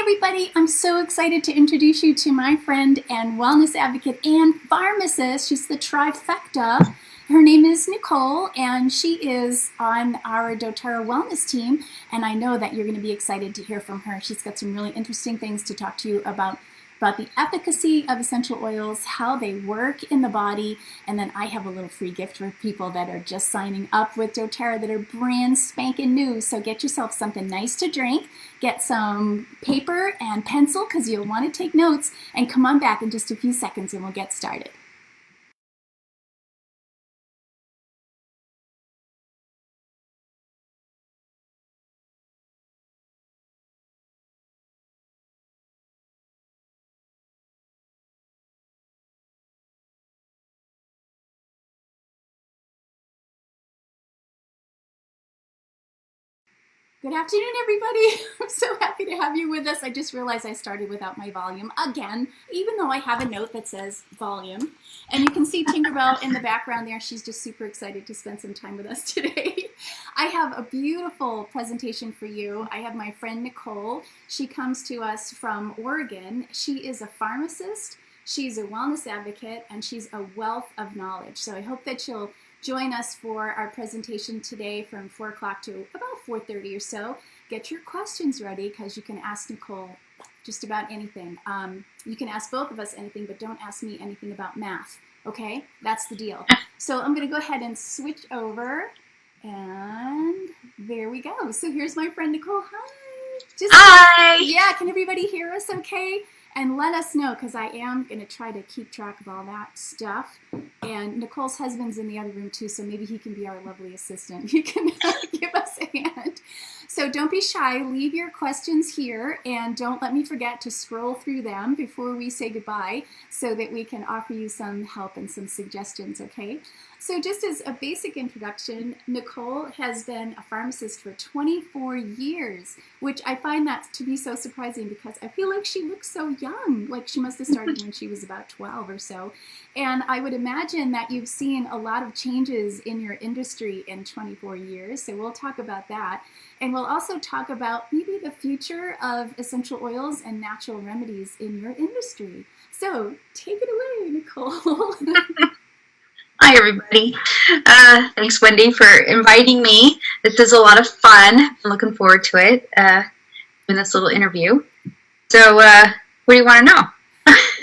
everybody, I'm so excited to introduce you to my friend and wellness advocate and pharmacist. She's the trifecta. Her name is Nicole, and she is on our doTERRA wellness team, and I know that you're going to be excited to hear from her. She's got some really interesting things to talk to you about the efficacy of essential oils, how they work in the body, and then I have a little free gift for people that are just signing up with doTERRA that are brand spanking new. So get yourself something nice to drink, get some paper and pencil because you'll want to take notes, and come on back in just a few seconds and we'll get started. Good afternoon, everybody. I'm so happy to have you with us. I just realized I started without my volume again, even though I have a note that says volume. And you can see Tinkerbell in the background there. She's just super excited to spend some time with us today. I have a beautiful presentation for you. I have my friend Nicole. She comes to us from Oregon. She is a pharmacist, she's a wellness advocate, and she's a wealth of knowledge. So I hope that you'll join us for our presentation today from 4 o'clock to about 4:30 or so. Get your questions ready because you can ask Nicole just about anything. You can ask both of us anything, but don't ask me anything about math, okay? That's the deal. So I'm going to go ahead and switch over, and there we go. So here's my friend Nicole. Hi. Hi. Yeah, can everybody hear us okay? And let us know, because I am going to try to keep track of all that stuff. And Nicole's husband's in the other room too, so maybe he can be our lovely assistant. He can give us a hand. So don't be shy. Leave your questions here, and don't let me forget to scroll through them before we say goodbye so that we can offer you some help and some suggestions, okay? So just as a basic introduction, Nicole has been a pharmacist for 24 years, which I find that to be so surprising because I feel like she looks so young, like she must have started when she was about 12 or so. And I would imagine that you've seen a lot of changes in your industry in 24 years, so we'll talk about that. And we'll also talk about maybe the future of essential oils and natural remedies in your industry. So take it away, Nicole. Hi, everybody. Thanks, Wendy, for inviting me. This is a lot of fun. I'm looking forward to it, in this little interview. So what do you want to know?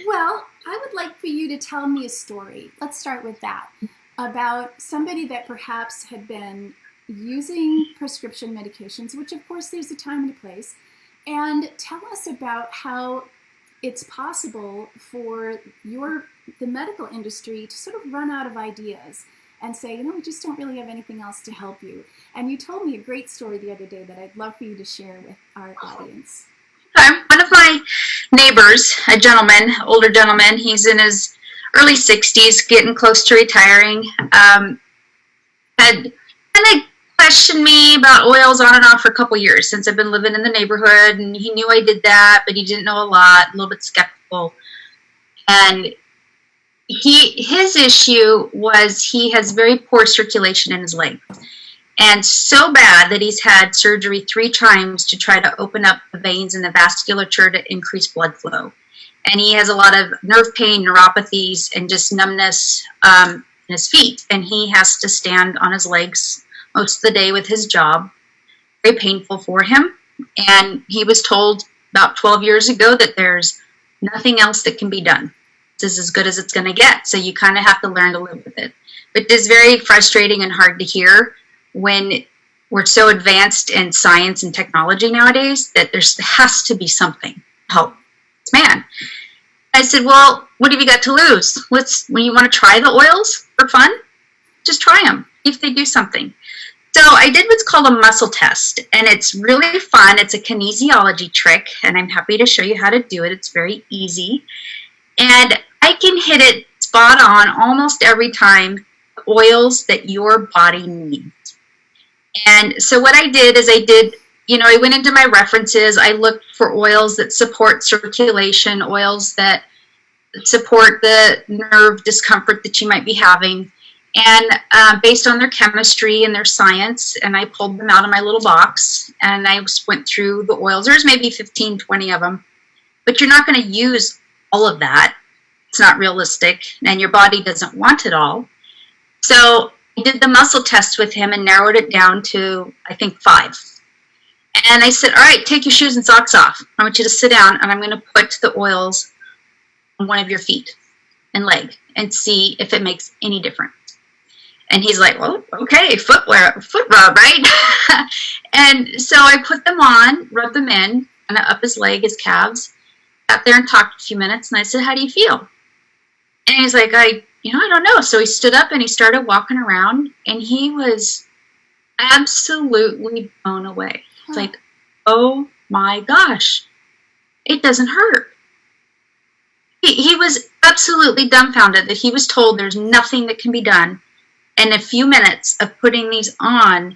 Well, I would like for you to tell me a story. Let's start with that, about somebody that perhaps had been using prescription medications, which of course there's a time and a place, and tell us about how it's possible for the medical industry to sort of run out of ideas and say, you know, we just don't really have anything else to help you. And you told me a great story the other day that I'd love for you to share with our audience. One of my neighbors, a gentleman, older gentleman, he's in his early 60s, getting close to retiring, had kind of questioned me about oils on and off for a couple years since I've been living in the neighborhood, and he knew I did that, but he didn't know a lot, a little bit skeptical. And his issue was he has very poor circulation in his leg, and so bad that he's had surgery 3 times to try to open up the veins and the vasculature to increase blood flow. And he has a lot of nerve pain, neuropathies, and just numbness in his feet, and he has to stand on his legs most of the day with his job. Very painful for him. And he was told about 12 years ago that there's nothing else that can be done. This is as good as it's going to get. So you kind of have to learn to live with it. But it's very frustrating and hard to hear when we're so advanced in science and technology nowadays that there has to be something to help this man. I said, well, what have you got to lose? When you want to try the oils for fun, just try them, if they do something. So I did what's called a muscle test, and it's really fun. It's a kinesiology trick, and I'm happy to show you how to do it. It's very easy, and I can hit it spot on almost every time, the oils that your body needs. And so what I did is I went into my references. I looked for oils that support circulation, oils that support the nerve discomfort that you might be having. And based on their chemistry and their science, and I pulled them out of my little box, and I just went through the oils. There's maybe 15, 20 of them, but you're not going to use all of that. It's not realistic, and your body doesn't want it all. So I did the muscle test with him and narrowed it down to, I think, 5. And I said, all right, take your shoes and socks off. I want you to sit down, and I'm going to put the oils on one of your feet and leg and see if it makes any difference. And he's like, well, okay, foot rub, right? And so I put them on, rubbed them in, and up his leg, his calves, sat there and talked a few minutes, and I said, how do you feel? And he's like, I don't know. So he stood up and he started walking around, and he was absolutely blown away. It's like, oh my gosh, it doesn't hurt. He was absolutely dumbfounded that he was told there's nothing that can be done. And a few minutes of putting these on,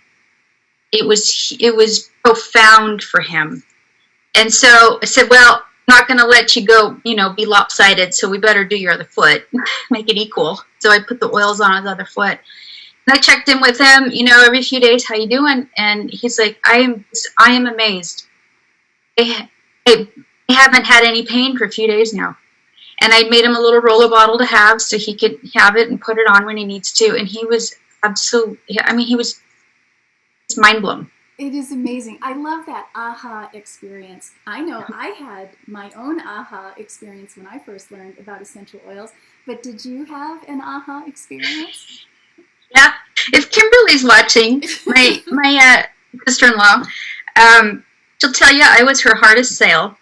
it was profound for him. And so I said, well, I'm not going to let you go, be lopsided, so we better do your other foot, make it equal. So I put the oils on his other foot. And I checked in with him, every few days, how you doing? And he's like, I am amazed. I haven't had any pain for a few days now. And I made him a little roller bottle to have so he could have it and put it on when he needs to. And he was he was mind blown. It is amazing. I love that aha experience. I know I had my own aha experience when I first learned about essential oils, but did you have an aha experience? Yeah. If Kimberly's watching, my sister-in-law, she'll tell you I was her hardest sale.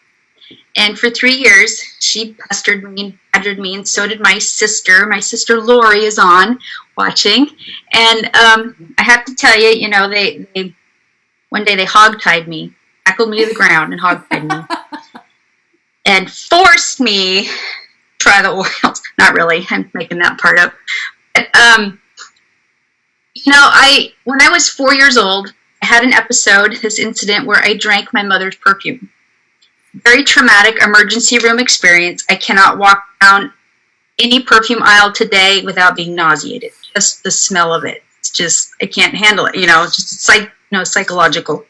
And for 3 years, she pestered me and badgered me, and so did my sister. My sister Lori is on watching. And I have to tell you, they one day they hogtied me, tackled me to the ground and hogtied me, and forced me to try the oils. Not really, I'm making that part up. But, when I was 4 years old, I had an episode, this incident, where I drank my mother's perfume. Very traumatic emergency room experience. I cannot walk down any perfume aisle today without being nauseated. Just the smell of it. It's just, I can't handle it. It's like, psychological.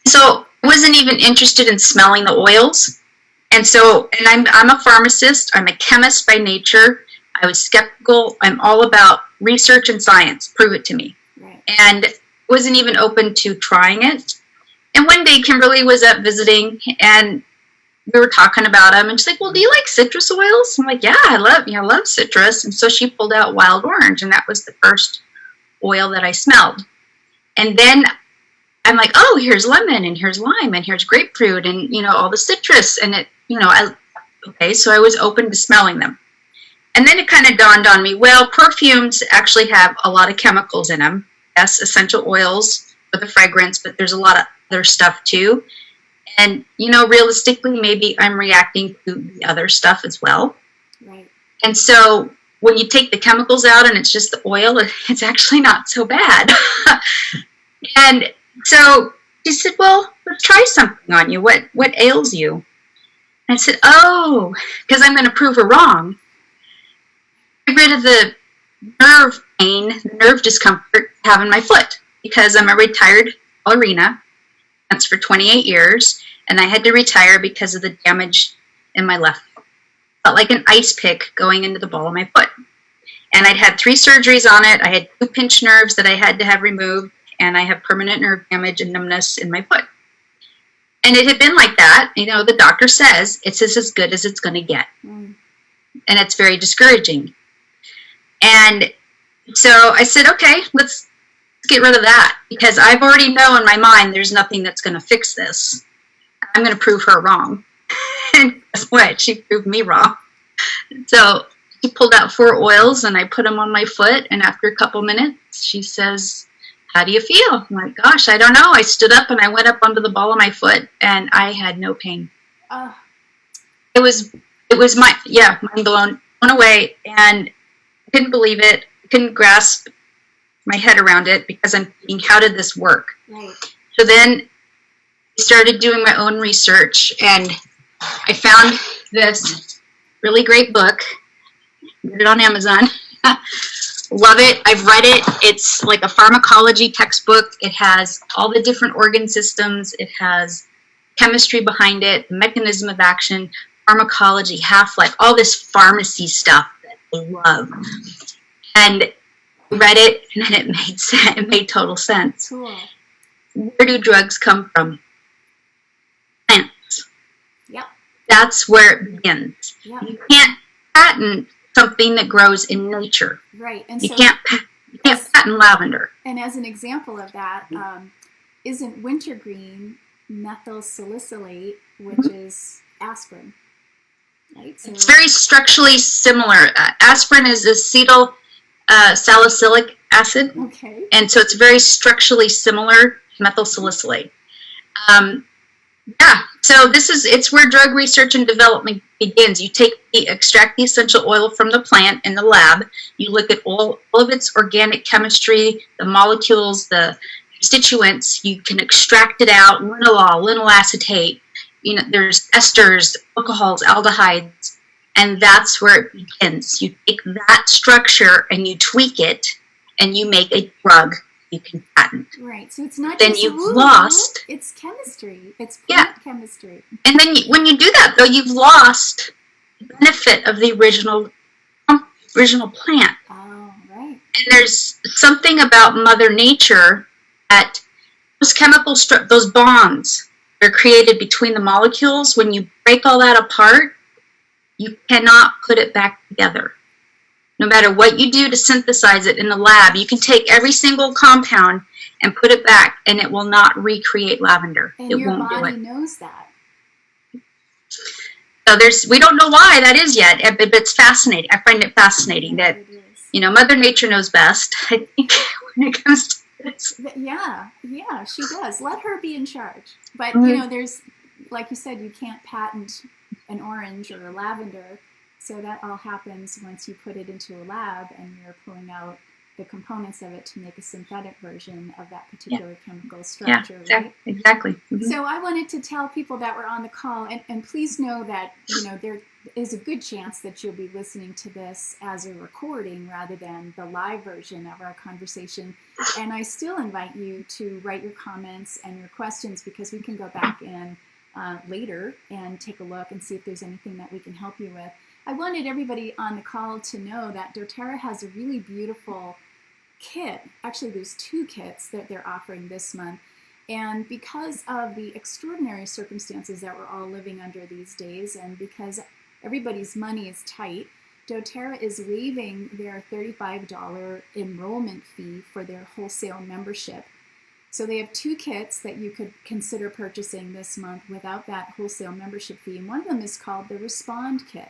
So I wasn't even interested in smelling the oils. And I'm a pharmacist. I'm a chemist by nature. I was skeptical. I'm all about research and science. Prove it to me. Right. And wasn't even open to trying it. And one day Kimberly was up visiting, and we were talking about them, and she's like, well, do you like citrus oils? I'm like, yeah, I love citrus. And so she pulled out wild orange, and that was the first oil that I smelled. And then I'm like, oh, here's lemon, and here's lime, and here's grapefruit, and, all the citrus. And it, okay, so I was open to smelling them. And then it kind of dawned on me, well, perfumes actually have a lot of chemicals in them. Yes, essential oils for the fragrance, but there's a lot of other stuff too. And, realistically, maybe I'm reacting to the other stuff as well. Right. And so when you take the chemicals out and it's just the oil, it's actually not so bad. And so she said, well, let's try something on you. What ails you? And I said, oh, because I'm going to prove her wrong. Get rid of the nerve pain, the nerve discomfort I have in my foot, because I'm a retired ballerina. That's for 28 years, and I had to retire because of the damage in my left foot. Felt like an ice pick going into the ball of my foot. And I'd had 3 surgeries on it. I had 2 pinched nerves that I had to have removed, and I have permanent nerve damage and numbness in my foot. And it had been like that. The doctor says it's as good as it's going to get. And it's very discouraging. And so I said, okay, let's get rid of that, because I've already know in my mind there's nothing that's going to fix this. I'm going to prove her wrong. And guess what? She proved me wrong. So she pulled out 4 oils, and I put them on my foot, and after a couple minutes, she says, how do you feel? I'm like, gosh, I don't know. I stood up, and I went up onto the ball of my foot, and I had no pain. It was mind blown away, and I couldn't believe it. I couldn't grasp my head around it, because I'm thinking, how did this work? Right. So then I started doing my own research, and I found this really great book. Get it on Amazon. Love it. I've read it. It's like a pharmacology textbook. It has all the different organ systems. It has chemistry behind it, mechanism of action, pharmacology, half-life, all this pharmacy stuff that I love. And I read it, and then it made sense. It made total sense. Cool. Where do drugs come from? Plants. Yep. That's where it begins. Yep. You can't patent something that grows in nature. Right. And you so can't patent lavender. And as an example of that, isn't wintergreen methyl salicylate, which is aspirin, right? So it's very structurally similar. Aspirin is acetyl salicylic acid. Okay. And so it's very structurally similar to methyl salicylate. So it's where drug research and development begins. You extract the essential oil from the plant in the lab. You look at all of its organic chemistry, the molecules, the constituents. You can extract it out, linalool, linyl acetate. There's esters, alcohols, aldehydes, and that's where it begins. You take that structure and you tweak it, and you make a drug you can patent. Right. So it's not then just you've lost. It's chemistry. It's plant chemistry. And then when you do that, though, you've lost the benefit of the original plant. Oh, right. And there's something about Mother Nature that those bonds that are created between the molecules, when you break all that apart, you cannot put it back together. No matter what you do to synthesize it in the lab, you can take every single compound and put it back, and it will not recreate lavender. And it your won't body do it. knows that. So we don't know why that is yet, but it's fascinating. I find it fascinating that, Mother Nature knows best, I think, when it comes to this. Yeah, she does. Let her be in charge. But, there's, like you said, you can't patent an orange or a lavender. So that all happens once you put it into a lab and you're pulling out the components of it to make a synthetic version of that particular chemical structure, right? Exactly. Mm-hmm. So I wanted to tell people that were on the call, and please know that, there is a good chance that you'll be listening to this as a recording rather than the live version of our conversation. And I still invite you to write your comments and your questions, because we can go back in later and take a look and see if there's anything that we can help you with. I wanted everybody on the call to know that doTERRA has a really beautiful kit. Actually, there's 2 kits that they're offering this month. And because of the extraordinary circumstances that we're all living under these days, and because everybody's money is tight, doTERRA is waiving their $35 enrollment fee for their wholesale membership. So they have 2 kits that you could consider purchasing this month without that wholesale membership fee. And one of them is called the Respond Kit.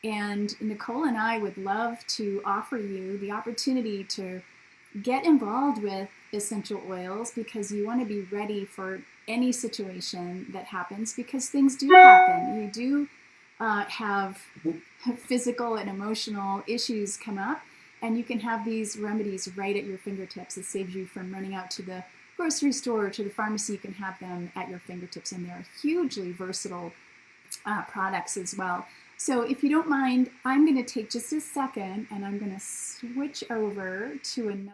And Nicole and I would love to offer you the opportunity to get involved with essential oils, because you want to be ready for any situation that happens, because things do happen. You do have physical and emotional issues come up, and you can have these remedies right at your fingertips. It saves you from running out to the grocery store or to the pharmacy. You can have them at your fingertips, and they're hugely versatile products as well. So if you don't mind, I'm going to take just a second and I'm going to switch over to another.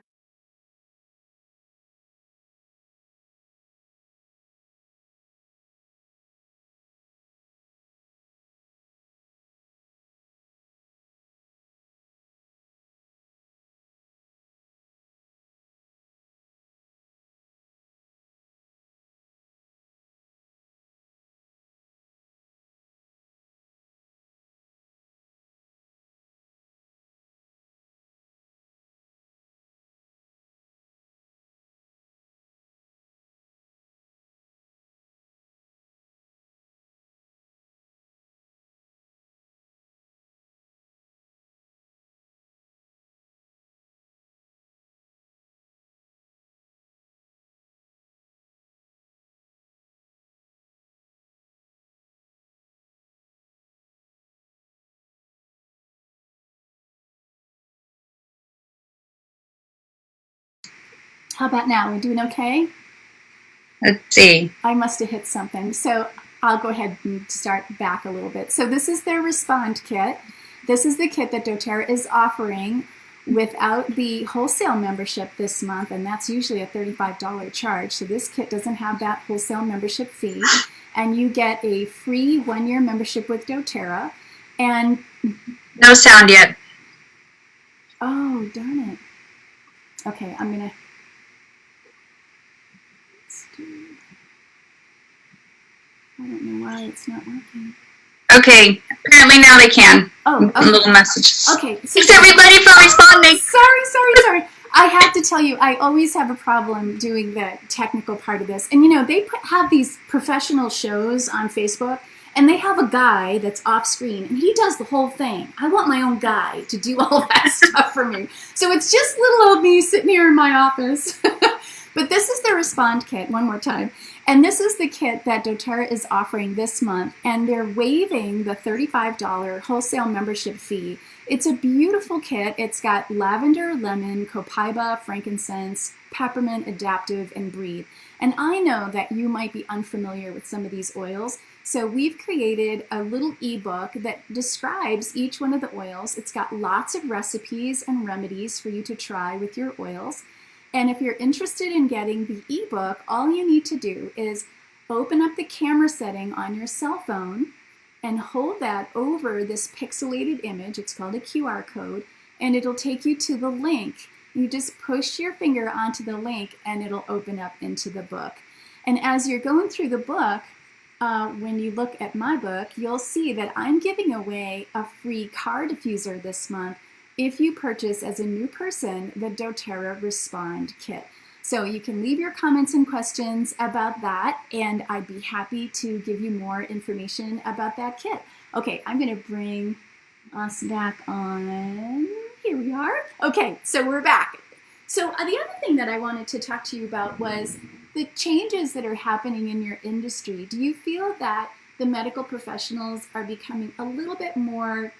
How about now? We're doing okay? Let's see. I must have hit something. So I'll go ahead and start back a little bit. So this is their Respond Kit. This is the kit that doTERRA is offering without the wholesale membership this month, and that's usually a $35 charge. So this kit doesn't have that wholesale membership fee, and you get a free 1-year membership with doTERRA. And no sound yet. oh, darn it. Okay, I'm gonna. I don't know why it's not working. Okay, apparently now they can. Oh, okay. A little message. Okay. Thanks everybody for responding. Sorry. I have to tell you, I always have a problem doing the technical part of this. And they have these professional shows on Facebook, and they have a guy that's off screen, and he does the whole thing. I want my own guy to do all that stuff for me. So it's just little old me sitting here in my office. But this is the Respond kit, one more time. And this is the kit that doTERRA is offering this month, and they're waiving the $35 wholesale membership fee. It's a beautiful kit. It's got lavender, lemon, copaiba, frankincense, peppermint, adaptive, and breathe. And I know that you might be unfamiliar with some of these oils, so we've created a little ebook that describes each one of the oils. It's got lots of recipes and remedies for you to try with your oils. And if you're interested in getting the ebook, all you need to do is open up the camera setting on your cell phone and hold that over this pixelated image. It's called a QR code, and it'll take you to the link. You just push your finger onto the link, and it'll open up into the book. And as you're going through the book, when you look at my book, you'll see that I'm giving away a free car diffuser this month if you purchase as a new person the doTERRA Respond kit. So you can leave your comments and questions about that, and I'd be happy to give you more information about that kit. Okay, I'm going to bring us back on. Here we are. Okay, so we're back. So the other thing that I wanted to talk to you about was the changes that are happening in your industry. Do you feel that the medical professionals are becoming a little bit more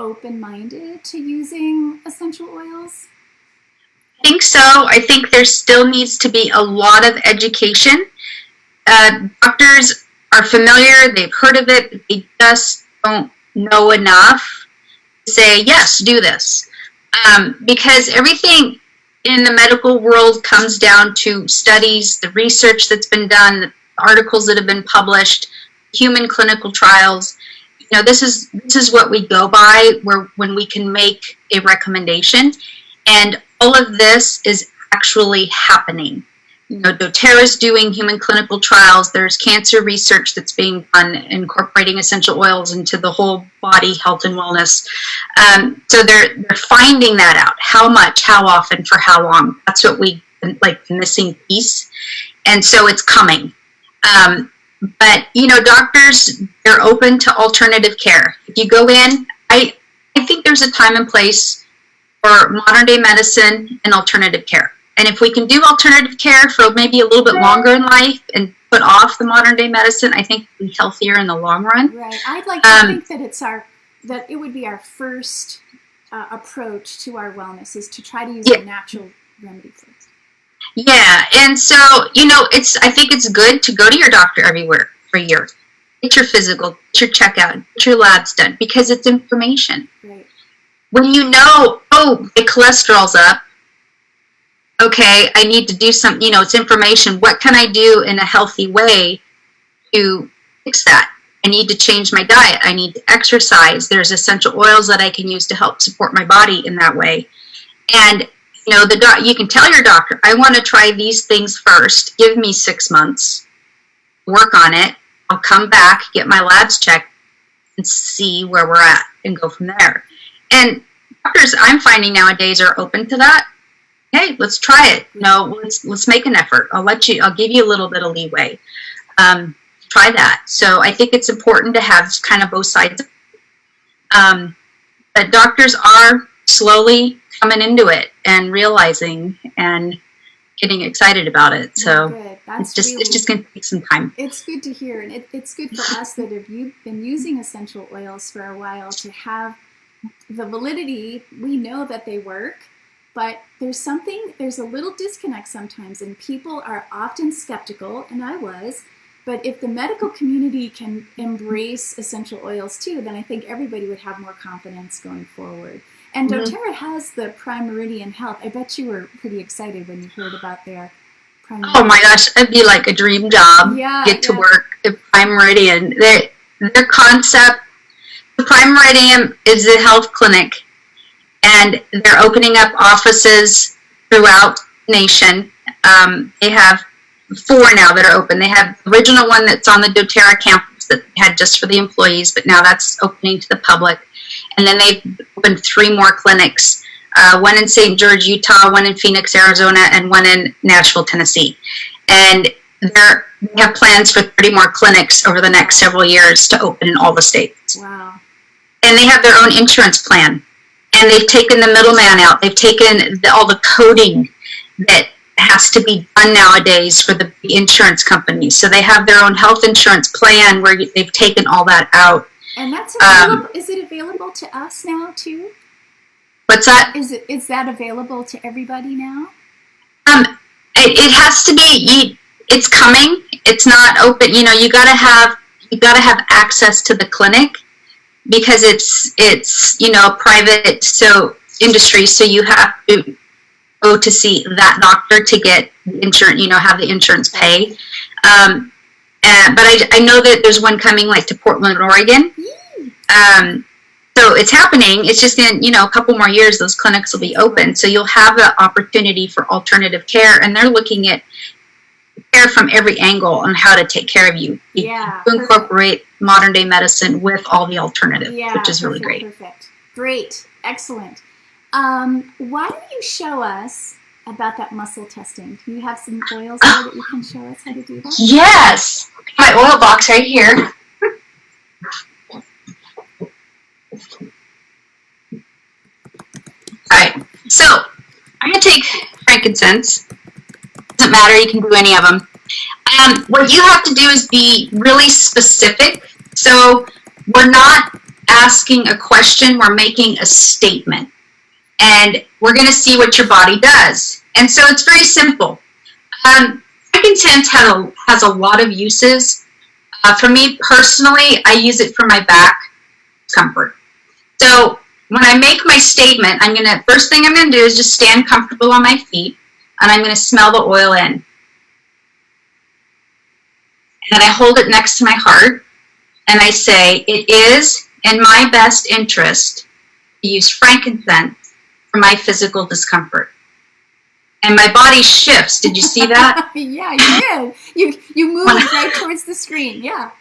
open-minded to using essential oils? I think so. I think there still needs to be a lot of education. Doctors are familiar, they've heard of it, but they just don't know enough to say, yes, do this. Because everything in the medical world comes down to studies, the research that's been done, the articles that have been published, human clinical trials. This is what we go by when we can make a recommendation, and all of this is actually happening. doTERRA is doing human clinical trials. There's cancer research that's being done, incorporating essential oils into the whole body health and wellness. So they're finding that out. How much, how often, for how long? That's what we like, the missing piece, and so it's coming. But, doctors, they're open to alternative care. If you go in, I think there's a time and place for modern day medicine and alternative care. And if we can do alternative care for maybe a little bit longer in life and put off the modern day medicine, I think we'll be healthier in the long run. Right. I'd like to think that it would be our first approach to our wellness is to try to use a natural remedy first. Yeah, and so, I think it's good to go to your doctor for a year. Get your physical, get your checkout, get your labs done, because it's information. Right. When my cholesterol's up, okay, I need to do something, it's information. What can I do in a healthy way to fix that? I need to change my diet. I need to exercise. There's essential oils that I can use to help support my body in that way. And you can tell your doctor, I want to try these things first. Give me 6 months. Work on it. I'll come back, get my labs checked, and see where we're at, and go from there. And doctors, I'm finding nowadays, are open to that. Hey, let's try it. Let's make an effort. I'll give you a little bit of leeway. Try that. So I think it's important to have kind of both sides. But doctors are slowly coming into it and realizing and getting excited about it. So it's just going to take some time. It's good to hear, and it's good for us that if you've been using essential oils for a while to have the validity. We know that they work, but there's a little disconnect sometimes, and people are often skeptical, and I was. But if the medical community can embrace essential oils too, then I think everybody would have more confidence going forward. And doTERRA has the Prime Meridian Health. I bet you were pretty excited when you heard about their Prime Meridian. Oh my gosh, it'd be like a dream job. Get to work at Prime Meridian. Their concept, the Prime Meridian is a health clinic, and they're opening up offices throughout the nation. They have 4 now that are open. They have the original one that's on the doTERRA campus that they had just for the employees, but now that's opening to the public. And then they've opened 3 more clinics, one in St. George, Utah, one in Phoenix, Arizona, and one in Nashville, Tennessee. And they have plans for 30 more clinics over the next several years to open in all the states. Wow. And they have their own insurance plan. And they've taken the middleman out. They've taken all the coding that has to be done nowadays for the insurance companies. So they have their own health insurance plan where they've taken all that out. And that's available. Is it available to us now too? What's that? Is that available to everybody now? It has to be. It's coming. It's not open. You know, you gotta have access to the clinic because it's private industry. So you have to go to see that doctor to get insurance. Have the insurance pay. But I know that there's one coming like to Portland, Oregon. So it's happening. It's just in, a couple more years, those clinics will be open. So you'll have the opportunity for alternative care, and they're looking at care from every angle on how to take care of you. Yeah. To incorporate modern day medicine with all the alternatives, which is really great. Perfect. Great. Excellent. Why don't you show us about that muscle testing? Do you have some oils there that you can show us how to do that? Yes. My oil box right here. Alright, so I'm going to take frankincense. Doesn't matter, you can do any of them. What you have to do is be really specific. So we're not asking a question, we're making a statement. And we're going to see what your body does. And so it's very simple. Frankincense has a lot of uses. For me personally, I use it for my back discomfort. So when I make my statement, first thing I'm going to do is just stand comfortable on my feet, and I'm going to smell the oil in. And then I hold it next to my heart, and I say, it is in my best interest to use frankincense for my physical discomfort. And my body shifts. Did you see that? Yeah, you did. You moved right towards the screen. Yeah.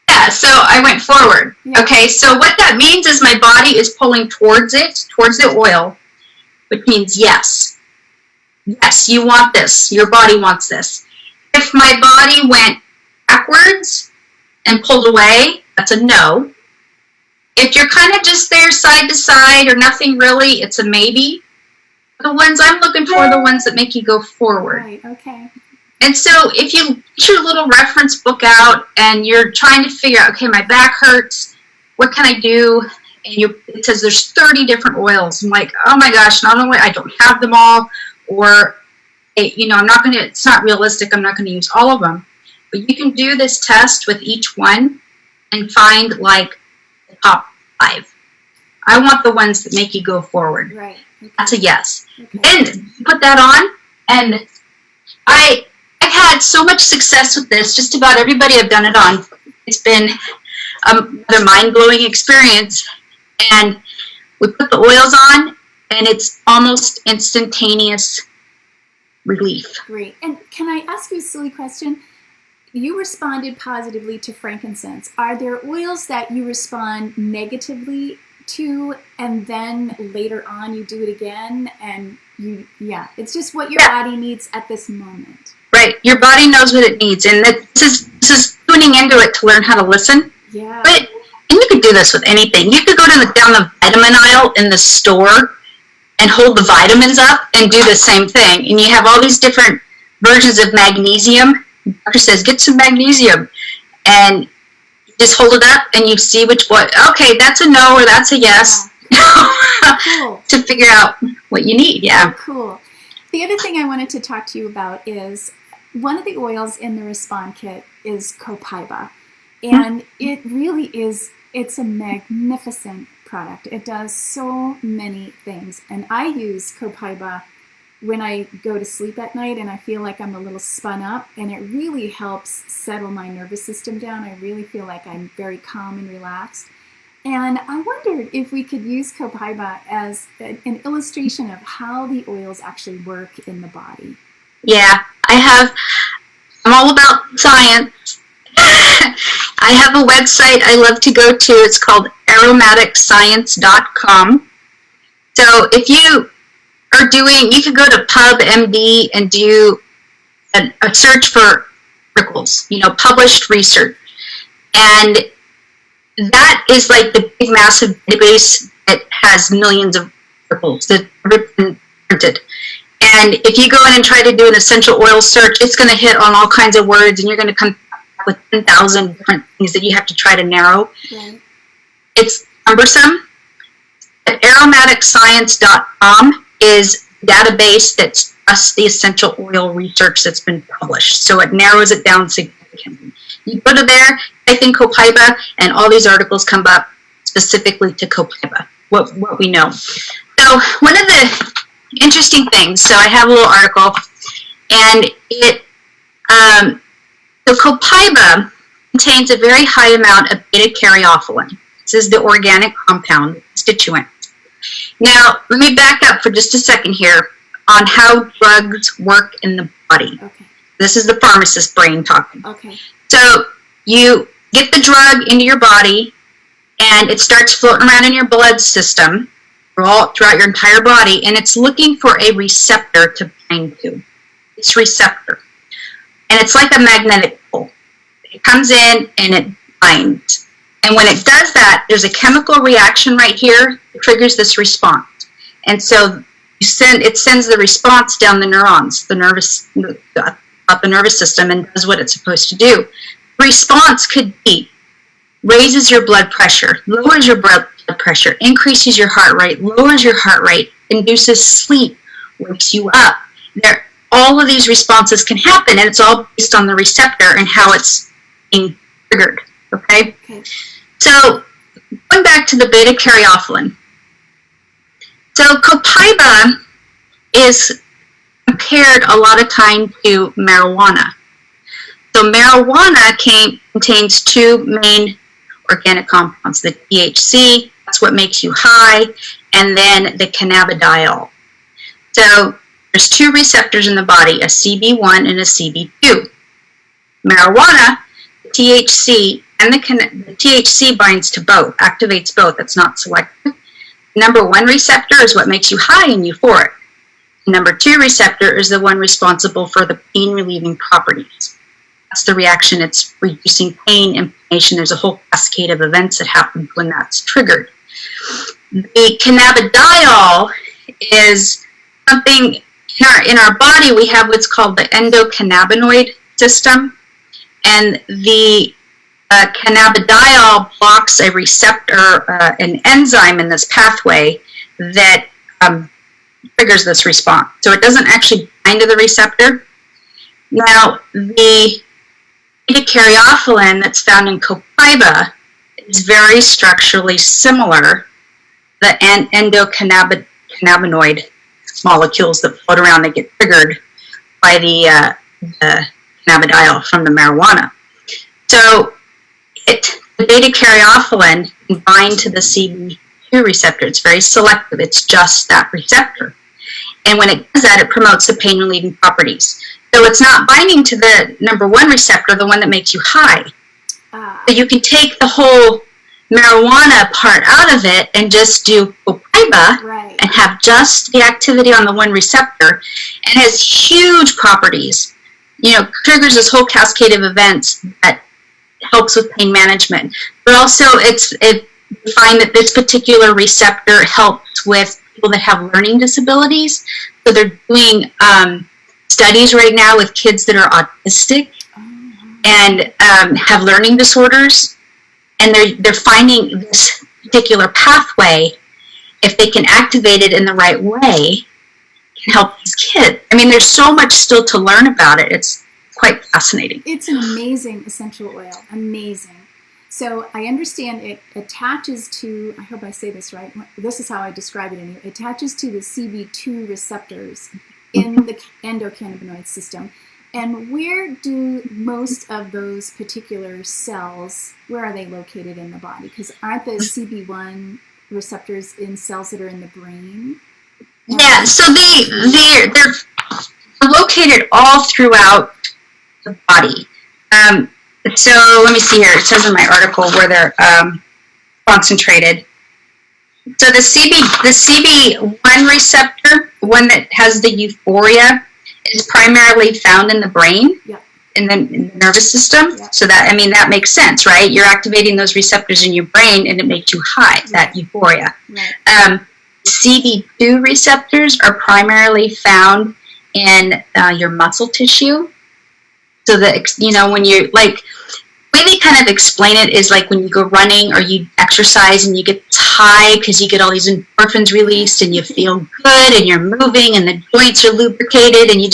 Yeah, so I went forward. Yeah. Okay, so what that means is my body is pulling towards the oil, which means yes. Yes, you want this. Your body wants this. If my body went backwards and pulled away, that's a no. If you're kind of just there side to side or nothing really, it's a maybe. The ones I'm looking for are the ones that make you go forward. Right, okay. And so if you get your little reference book out and you're trying to figure out, okay, my back hurts, what can I do? And it says there's 30 different oils. I'm like, oh my gosh, not only I don't have them all, or, it's not realistic, I'm not going to use all of them. But you can do this test with each one and find like the top 5. I want the ones that make you go forward. Right. Okay. That's a yes. Okay. Then put that on, and I've had so much success with this. Just about everybody I've done it on. It's been a mind-blowing experience. And we put the oils on, and it's almost instantaneous relief. Great. And can I ask you a silly question? You responded positively to frankincense. Are there oils that you respond negatively to, and then later on you do it again, and it's just what your body needs at this moment? Right. Your body knows what it needs, and this is tuning into it to learn how to listen. Yeah. And you could do this with anything. You could go down the vitamin aisle in the store and hold the vitamins up and do the same thing. And you have all these different versions of magnesium. The doctor says, get some magnesium. And you just hold it up and you see which one. Okay, that's a no or that's a yes. Cool. To figure out what you need. Yeah. Oh, cool. The other thing I wanted to talk to you about is one of the oils in the Respond Kit is copaiba. And it really is, it's a magnificent product. It does so many things. And I use copaiba when I go to sleep at night and I feel like I'm a little spun up, and it really helps settle my nervous system down. I really feel like I'm very calm and relaxed. And I wondered if we could use copaiba as an illustration of how the oils actually work in the body. Yeah, I'm all about science. I have a website I love to go to. It's called aromaticscience.com. So if you are you can go to PubMD and do a search for articles, published research. And that is like the big, massive database that has millions of articles that have been printed. And if you go in and try to do an essential oil search, it's going to hit on all kinds of words, and you're going to come up with 10,000 different things that you have to try to narrow. Right. It's cumbersome. At aromaticscience.com is a database that's just the essential oil research that's been published. So it narrows it down significantly. You go to there, type in copaiba, and all these articles come up specifically to copaiba, what we know. So one of the interesting things, so I have a little article, and so copaiba contains a very high amount of beta-caryophyllene. This is the organic compound, the constituent. Now, let me back up for just a second here on how drugs work in the body. Okay. This is the pharmacist brain talking. Okay. So you get the drug into your body, and it starts floating around in your blood system throughout your entire body, and it's looking for a receptor to bind to. It's receptor. And it's like a magnetic pole. It comes in and it binds. And when it does that, there's a chemical reaction right here that triggers this response. And so it sends the response down the neurons, up the nervous system, and does what it's supposed to do. The response could be raises your blood pressure, lowers your blood pressure, increases your heart rate, lowers your heart rate, induces sleep, wakes you up. All of these responses can happen, and it's all based on the receptor and how it's being triggered. Okay? So going back to the beta-caryophyllene. So copaiba is compared a lot of time to marijuana. So marijuana contains two main organic compounds, the THC, that's what makes you high, and then the cannabidiol. So there's two receptors in the body, a CB1 and a CB2. Marijuana, the THC, and the THC binds to both, activates both. It's not selective. Number one receptor is what makes you high and euphoric. Number two receptor is the one responsible for the pain-relieving properties. That's the reaction. It's reducing pain, inflammation. There's a whole cascade of events that happen when that's triggered. The cannabidiol is something in our body. We have what's called the endocannabinoid system, and the cannabidiol blocks a receptor, an enzyme in this pathway that triggers this response. So it doesn't actually bind to the receptor. Now, the beta-caryophyllene that's found in copaiba is very structurally similar. The endocannabinoid molecules that float around, they get triggered by the cannabidiol from the marijuana. So the beta-caryophyllene can bind to the CB2 receptor. It's very selective. It's just that receptor. And when it does that, it promotes the pain-relieving properties. So it's not binding to the number one receptor, the one that makes you high. So you can take the whole marijuana part out of it and just do copaiba, right, and have just the activity on the one receptor, and has huge properties. Triggers this whole cascade of events that helps with pain management. But also, we find that this particular receptor helps with people that have learning disabilities. So they're doing studies right now with kids that are autistic and have learning disorders, and they're finding this particular pathway, if they can activate it in the right way, can help these kids. I mean, there's so much still to learn about it. It's quite fascinating. It's an amazing essential oil. Amazing. So I understand it attaches to, I hope I say this right, this is how I describe it anyway, it attaches to the CB2 receptors in the endocannabinoid system. And where do most of those particular cells, where are they located in the body? Because aren't the CB1 receptors in cells that are in the brain? Yeah, so they're located all throughout the body. So let me see here. It says in my article where they're concentrated. So the CB1 receptor, one that has the euphoria, is primarily found in the brain, in the nervous system. Yeah. So that makes sense, right? You're activating those receptors in your brain, and it makes you high. That euphoria. Right. CB2 receptors are primarily found in your muscle tissue. So that, when you're like, the way they kind of explain it is like when you go running or you exercise and you get this high because you get all these endorphins released and you feel good and you're moving and the joints are lubricated and you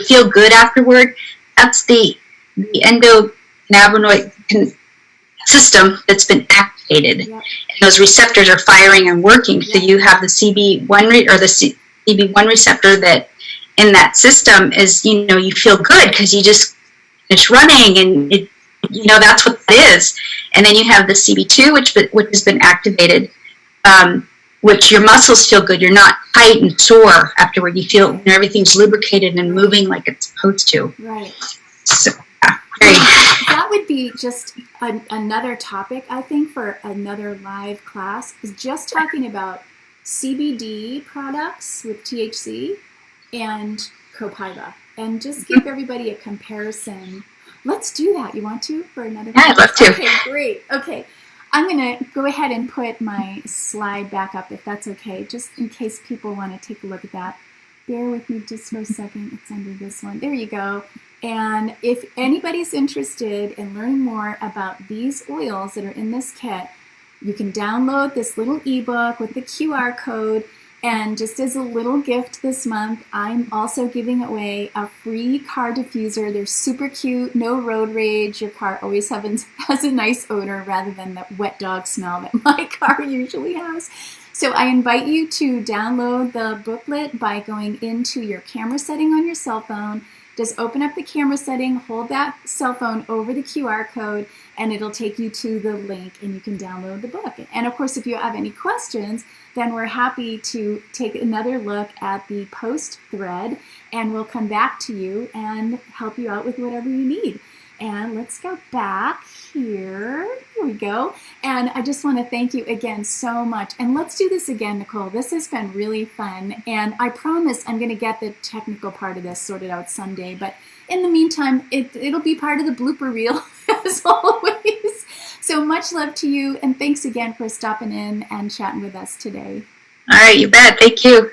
feel good afterward. That's the endocannabinoid system that's been activated. Yeah. And those receptors are firing and working. Yeah. So you have the CB1 receptor that in that system is, you feel good because you just finish running and that's what that is. And then you have the CB2, which has been activated, which your muscles feel good. You're not tight and sore afterward. You feel everything's lubricated and moving like it's supposed to. Right. So, that would be just another topic, I think, for another live class, is just talking about CBD products with THC and Copaiba, and just give everybody a comparison. Let's do that. You want to for another? Yeah, I'd love to. Okay, great. Okay, I'm going to go ahead and put my slide back up, if that's okay, just in case people want to take a look at that. Bear with me just for a second. It's under this one. There you go. And if anybody's interested in learning more about these oils that are in this kit, you can download this little ebook with the QR code. And just as a little gift this month, I'm also giving away a free car diffuser. They're super cute, no road rage. Your car always has a nice odor rather than that wet dog smell that my car usually has. So I invite you to download the booklet by going into your camera setting on your cell phone. Just open up the camera setting, hold that cell phone over the QR code, and it'll take you to the link and you can download the book. And of course, if you have any questions, then we're happy to take another look at the post thread and we'll come back to you and help you out with whatever you need. And let's go back here. Here we go. And I just want to thank you again so much. And let's do this again, Nicole. This has been really fun. And I promise I'm going to get the technical part of this sorted out someday. But in the meantime, it'll be part of the blooper reel as always. So much love to you. And thanks again for stopping in and chatting with us today. All right, you bet. Thank you.